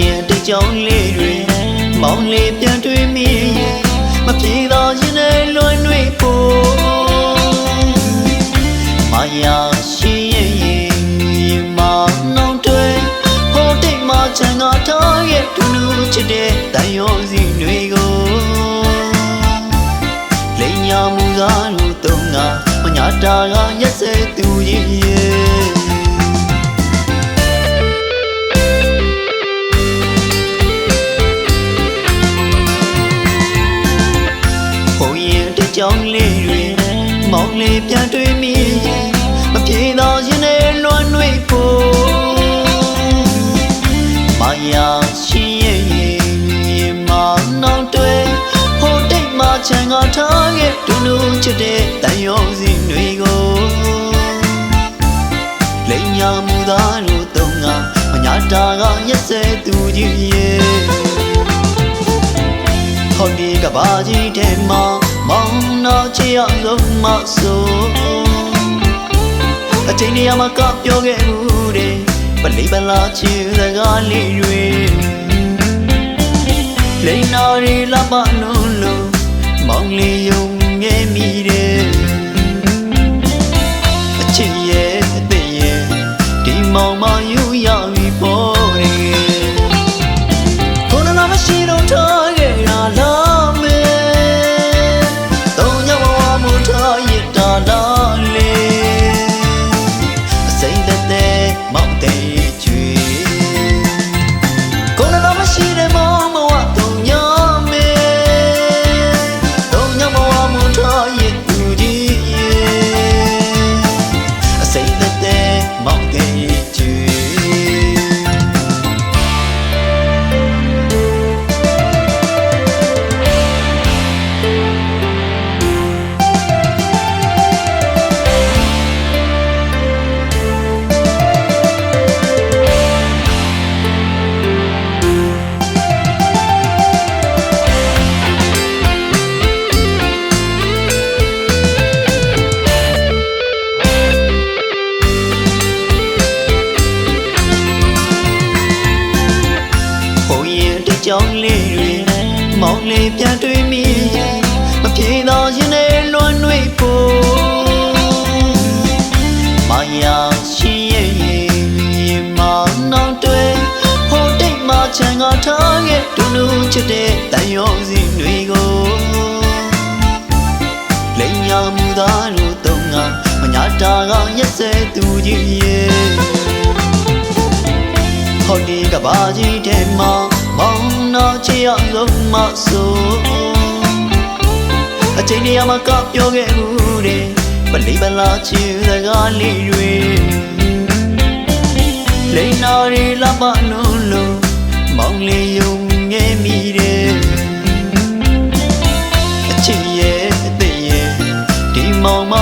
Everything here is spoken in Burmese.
ရင်တကြောင်လေးတွေမောင်လေးပြန်တွေ့မိမပြေတော့ရင်လည်းလွန်တွေဖို့မာယာရှိရင်မောင်နှောင်းတွေဟိုတိတ်မှချန်ကထားရဲ့ဒူးနူးချစ်တဲ့တန်ရုံစီတွေကိုလိန်ညာမူကားလို့တုံးကမညာတာကရက်စဲသူရဲ့ကြောင်လေးတွေမောင်လေးပြန်တွေ့မိမပြေတော့ရင်လည်းလွန်တွေဖို့မာယာရှိရင်မောင်နှောင်းတွေဟိုတိတ်မှချန်ကထားရဲ့ဒူးနူးချစ်တဲ့တန်ရုံစီတွေကိုလိန်ညာမူသားလို့တုံးကမညာတာကရက်စဲသူကြီးရဲ့ဟောဒီကဘာကြီးတဲ့မှာမောင်နာချီအောင်ဆုံးမဆိုအချိန်တည်းမှာကပြောခဲ့မှုတဲ့ပလိပလာချီစကားလေးတွေလိန်နာရီလပနုံလို့မောင်လေးယုံငဲမိတဲ့အချစ်ရဲ့အသက်ရဲ့ဒီမောင်မယူရပြီပေါ်တယ်ကိုယ်နာမရှိတော့ထားခဲ့ရလားကြောင်လေးတွေမောင်လေးပြန်တွေ့မိမပြေတော့ရင်လည်းလွန်တွေဖို့မာယာရှိရင်မောင်နှောင်းတွေဟိုတိတ်မှချန်ကထားရဲ့ဒူးနူးချစ်တဲ့တန်ရုံစီတွေကိုလိန်ညာမူသားလို့တုံးကမညာတာကရက်စဲသူကြီးရဲ့ဟောဒီကဘာကြီးတဲ့မှာမောင်နာချီအောင်ဆုံးမဆိုအချိန်တည်းမှာကပြောခဲ့မှုတဲ့ပလိပလာချီစကားလေးတွေလိန်နာရီလပနုံလို့မောင်လေးယုံငဲမိတဲ့အချစ်ရဲ့အသက်ရဲ့ဒီမောင်မ